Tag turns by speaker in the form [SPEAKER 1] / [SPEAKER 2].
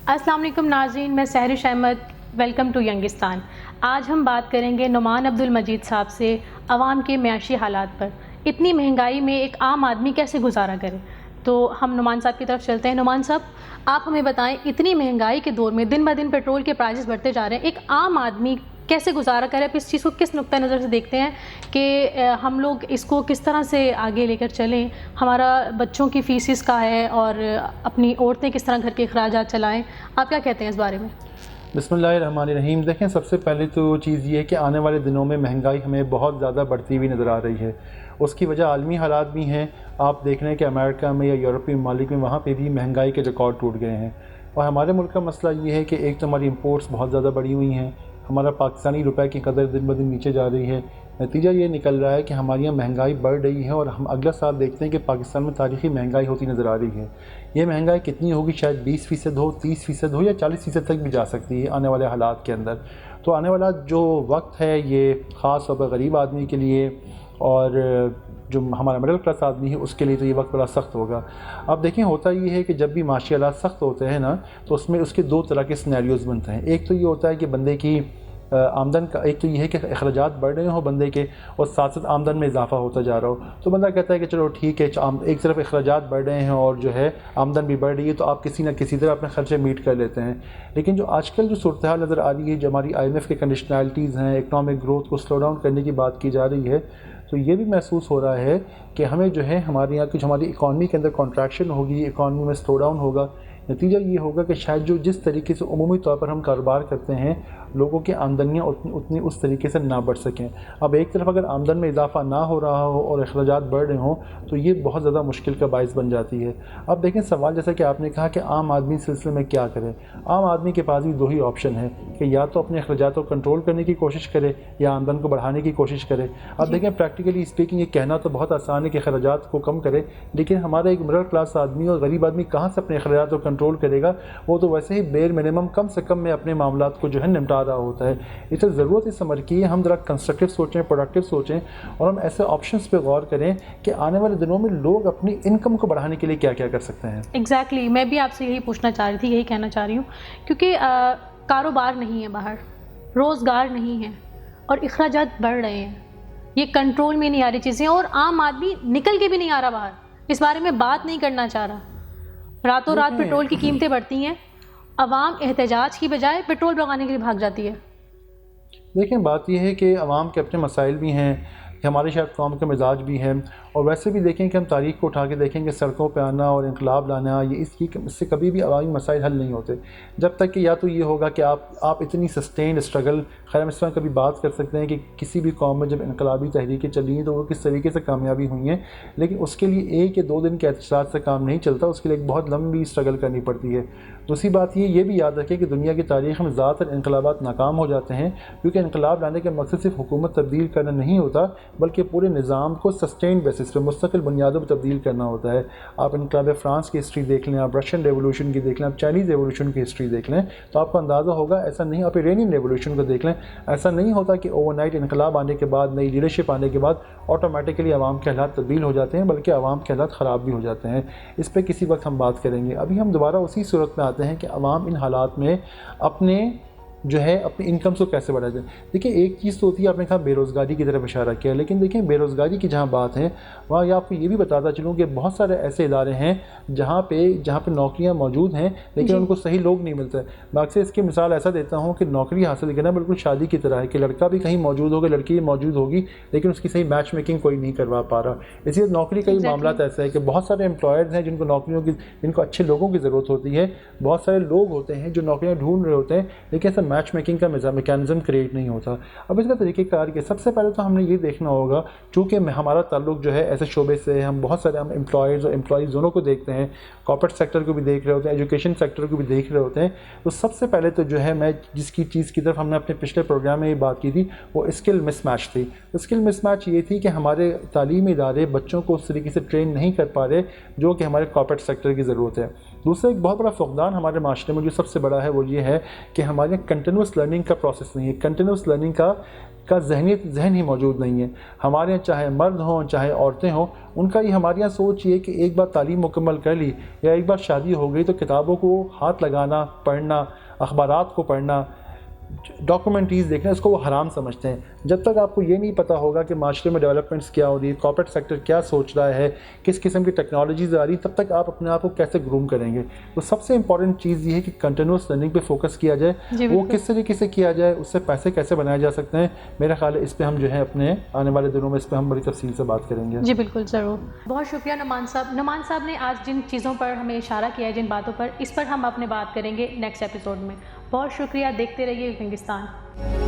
[SPEAKER 1] السلام علیکم ناظرین، میں سحرش احمد، ویلکم ٹو ینگستان۔ آج ہم بات کریں گے نعمان عبدالمجید صاحب سے عوام کے معاشی حالات پر۔ اتنی مہنگائی میں ایک عام آدمی کیسے گزارا کرے؟ تو ہم نعمان صاحب کی طرف چلتے ہیں۔ نعمان صاحب، آپ ہمیں بتائیں، اتنی مہنگائی کے دور میں دن بہ دن پیٹرول کے پرائسز بڑھتے جا رہے ہیں، ایک عام آدمی کیسے گزارا کرے؟ آپ اس چیز کو کس نقطہ نظر سے دیکھتے ہیں کہ ہم لوگ اس کو کس طرح سے آگے لے کر چلیں؟ ہمارا بچوں کی فیسز کا ہے اور اپنی عورتیں کس طرح گھر کے اخراجات چلائیں؟ آپ کیا کہتے ہیں اس بارے میں؟
[SPEAKER 2] بسم اللہ الرحمن الرحیم۔ دیکھیں، سب سے پہلے تو چیز یہ ہے کہ آنے والے دنوں میں مہنگائی ہمیں بہت زیادہ بڑھتی ہوئی نظر آ رہی ہے۔ اس کی وجہ عالمی حالات بھی ہیں۔ آپ دیکھ رہے ہیں کہ امریکہ میں یا یورپی ممالک میں وہاں پہ بھی مہنگائی کے ریکارڈ ٹوٹ گئے ہیں، اور ہمارے ملک کا مسئلہ یہ ہے کہ ایک تو ہماری امپورٹس بہت زیادہ بڑھی ہوئی ہیں، ہمارا پاکستانی روپے کی قدر دن بہ دن نیچے جا رہی ہے۔ نتیجہ یہ نکل رہا ہے کہ ہماری یہاں مہنگائی بڑھ رہی ہے، اور ہم اگلا سال دیکھتے ہیں کہ پاکستان میں تاریخی مہنگائی ہوتی نظر آ رہی ہے۔ یہ مہنگائی کتنی ہوگی؟ شاید 20% ہو، 30% ہو، یا 40% تک بھی جا سکتی ہے آنے والے حالات کے اندر۔ تو آنے والا جو وقت ہے یہ خاص طور پر غریب آدمی کے لیے، اور جو ہمارا مڈل کلاس آدمی ہے اس کے لیے تو یہ وقت بڑا سخت ہوگا۔ اب دیکھیں، ہوتا یہ ہے کہ جب بھی معاشی حالات سخت ہوتے ہیں نا، تو اس میں اس کے دو طرح کے سینیریوز بنتے ہیں۔ ایک تو یہ ہوتا ہے کہ بندے کی آمدن کا، ایک تو یہ ہے کہ اخراجات بڑھ رہے ہوں بندے کے، اور ساتھ ساتھ آمدن میں اضافہ ہوتا جا رہا ہو، تو بندہ کہتا ہے کہ چلو ٹھیک ہے، ایک طرف اخراجات بڑھ رہے ہیں اور جو ہے آمدن بھی بڑھ رہی ہے، تو آپ کسی نہ کسی طرح اپنے خرچے میٹ کر لیتے ہیں۔ لیکن جو آج کل جو صورتحال نظر آ رہی ہے، جو ہماری IMF کے کنڈیشنلٹیز ہیں، اکنامک گروتھ کو سلو ڈاؤن کرنے کی بات کی جا رہی ہے، تو یہ بھی محسوس ہو رہا ہے کہ ہمیں جو ہے ہمارے یہاں کچھ ہماری اکانومی کے اندر کنٹریکشن ہوگی، اکانومی میں سلو ڈاؤن ہوگا۔ نتیجہ یہ ہوگا کہ شاید جس طریقے سے عمومی طور پر ہم کاروبار کرتے ہیں، لوگوں کی آمدنیاں اتنی اس طریقے سے نہ بڑھ سکیں۔ اب ایک طرف اگر آمدن میں اضافہ نہ ہو رہا ہو اور اخراجات بڑھ رہے ہوں، تو یہ بہت زیادہ مشکل کا باعث بن جاتی ہے۔ اب دیکھیں، سوال جیسا کہ آپ نے کہا کہ عام آدمی اس سلسلے میں کیا کرے۔ عام آدمی کے پاس بھی دو ہی آپشن ہے کہ یا تو اپنے اخراجات کو کنٹرول کرنے کی کوشش کرے یا آمدن کو بڑھانے کی کوشش کرے۔ اب دیکھیں، پریکٹیکلی اسپیکنگ یہ کہنا تو بہت آسان ہے کہ اخراجات کو کم کرے، لیکن ہمارا ایک مڈل کلاس آدمی اور غریب آدمی کہاں سے اپنے اخراجات کو کنٹرول کرے گا؟ وہ تو ویسے ہی بیر منیمم کم سے کم میں اپنے معاملات کو جو ہے نمٹا رہا ہوتا ہے۔ اس لیے ضرورت اس عمر کی ہے ہم ذرا کنسٹرکٹیو سوچیں، پروڈکٹیو سوچیں، اور ہم ایسے آپشنس پہ غور کریں کہ آنے والے دنوں میں لوگ اپنی انکم کو بڑھانے کے لیے کیا کیا کر سکتے ہیں۔
[SPEAKER 1] ایگزیکٹلی، میں بھی آپ سے یہی پوچھنا چاہ رہی تھی، یہی کہنا چاہ رہی ہوں، کیونکہ کاروبار نہیں ہے باہر، روزگار نہیں ہے، اور اخراجات بڑھ رہے ہیں، یہ کنٹرول میں نہیں آ رہی چیزیں، اور عام آدمی نکل کے بھی نہیں آ رہا باہر، اس بارے میں بات نہیں کرنا چاہ رہا۔ راتوں رات پیٹرول کی قیمتیں بڑھتی ہیں، عوام احتجاج کی بجائے پیٹرول بھروانے کے لیے بھاگ جاتی ہے۔
[SPEAKER 2] دیکھیں، بات یہ ہے کہ عوام کے اپنے مسائل بھی ہیں، کہ ہمارے شاید قوم کا مزاج بھی ہے، اور ویسے بھی دیکھیں کہ ہم تاریخ کو اٹھا کے دیکھیں کہ سڑکوں پہ آنا اور انقلاب لانا، یہ اس سے کبھی بھی عوامی مسائل حل نہیں ہوتے جب تک کہ یا تو یہ ہوگا کہ آپ اتنی سسٹینڈ اسٹرگل، خیر ہم اس طرح کبھی بات کر سکتے ہیں کہ کسی بھی قوم میں جب انقلابی تحریکیں چلی ہیں تو وہ کس طریقے سے کامیابی ہوئی ہیں، لیکن اس کے لیے 1 یا 2 دن کے احتجاج سے کام نہیں چلتا، اس کے لیے ایک بہت لمبی اسٹرگل کرنی پڑتی ہے۔ دوسری بات یہ بھی یاد رکھیں کہ دنیا کی تاریخ میں زیادہ تر انقلابات ناکام ہو جاتے ہیں، کیونکہ انقلاب لانے کا مقصد صرف حکومت تبدیل کرنا نہیں ہوتا، بلکہ پورے نظام کو سسٹینڈ بیسس پہ مستقل بنیادوں پر تبدیل کرنا ہوتا ہے۔ آپ انقلاب فرانس کی ہسٹری دیکھ لیں، آپ رشین ریولوشن کی دیکھ لیں، آپ چائنیز ریولوشن کی ہسٹری دیکھ لیں، تو آپ کو اندازہ ہوگا ایسا نہیں، آپ ایرانین ریولوشن کو دیکھ لیں، ایسا نہیں ہوتا کہ اوور نائٹ انقلاب آنے کے بعد، نئی لیڈرشپ آنے کے بعد آٹومیٹکلی عوام کے حالات تبدیل ہو جاتے ہیں، بلکہ عوام کے حالات خراب بھی ہو جاتے ہیں۔ اس پہ کسی وقت ہم بات کریں گے۔ ابھی ہم دوبارہ اسی صورت میں آتے ہیں کہ عوام ان حالات میں اپنی انکمز کو کیسے بڑھا جائے۔ دیکھیں، ایک چیز تو ہوتی ہے، آپ نے کہا بے روزگاری کی طرف اشارہ کیا، لیکن دیکھیں بے روزگاری کی جہاں بات ہے، وہاں آپ کو یہ بھی بتاتا چلوں کہ بہت سارے ایسے ادارے ہیں جہاں پہ نوکریاں موجود ہیں، لیکن ان کو صحیح لوگ نہیں ملتے۔ میں اکثر اس کی مثال ایسا دیتا ہوں کہ نوکری حاصل کرنا بالکل شادی کی طرح ہے کہ لڑکا بھی کہیں موجود ہوگا، لڑکی بھی موجود ہوگی، لیکن اس کی صحیح میچ میکنگ کوئی نہیں کروا پا رہا۔ اسی لیے نوکری کا یہ معاملات ایسا ہے کہ بہت سارے امپلائرز ہیں جن کو اچھے لوگوں کی ضرورت ہوتی ہے، بہت سارے لوگ ہوتے ہیں جو نوکریاں ڈھونڈ رہے ہوتے ہیں، لیکن ایسا میچ میکنگ کا میکانزم کریٹ نہیں ہوتا۔ اب اس کا طریقہ کار کیا؟ سب سے پہلے تو ہم نے یہ دیکھنا ہوگا، چونکہ ہمارا تعلق جو ہے ایسے شعبے سے، ہم بہت سارے امپلائرز اور امپلائیز دونوں کو دیکھتے ہیں، کارپوریٹ سیکٹر کو بھی دیکھ رہے ہوتے ہیں، ایجوکیشن سیکٹر کو بھی دیکھ رہے ہوتے ہیں، تو سب سے پہلے تو جو ہے میں جس کی چیز کی طرف ہم نے اپنے پچھلے پروگرام میں یہ بات کی تھی، وہ اسکل مس میچ تھی۔ اسکل مس میچ یہ تھی کہ ہمارے تعلیمی ادارے بچوں کو اس طریقے سے ٹرین نہیں کر پا رہے جو کہ ہمارے کارپوریٹ سیکٹر کی ضرورت ہے۔ دوسرا ایک بہت بڑا فقدان ہمارے معاشرے میں جو سب سے بڑا ہے وہ یہ ہے کہ ہمارے یہاں کنٹینیوس لرننگ کا پروسیس نہیں ہے، کنٹینیوس لرننگ کا ذہن ہی موجود نہیں ہے. ہمارے یہاں چاہے مرد ہوں چاہے عورتیں ہوں، ان کا یہ ہمارے یہاں سوچ یہ ہے کہ ایک بار تعلیم مکمل کر لی یا ایک بار شادی ہو گئی تو کتابوں کو ہاتھ لگانا، پڑھنا، اخبارات کو پڑھنا، ڈاکومنٹریز دیکھنا، اس کو وہ حرام سمجھتے ہیں. جب تک آپ کو یہ نہیں پتہ ہوگا کہ معاشرے میں ڈیولپمنٹس کیا ہو رہی ہے، کارپوریٹ سیکٹر کیا سوچ رہا ہے، کس قسم کی ٹیکنالوجیز آ رہی، تب تک آپ اپنے آپ کو کیسے گروم کریں گے. تو سب سے امپورٹنٹ چیز یہ ہے کہ کنٹینیوس لرننگ پہ فوکس کیا جائے. وہ کس طریقے سے کیا جائے، اس سے پیسے کیسے بنائے جا سکتے ہیں، میرا خیال ہے اس پہ ہم جو ہے اپنے آنے والے دنوں میں اس پہ ہم بڑی تفصیل سے بات کریں گے.
[SPEAKER 1] جی بالکل، ضرور. بہت شکریہ نعمان صاحب. نعمان صاحب نے آج جن چیزوں پر ہمیں اشارہ کیا ہے، جن باتوں پر، اس پر ہم اپنے بات کریں گے نیکسٹ ایپیسوڈ میں. بہت شکریہ. دیکھتے رہیے ینگستان.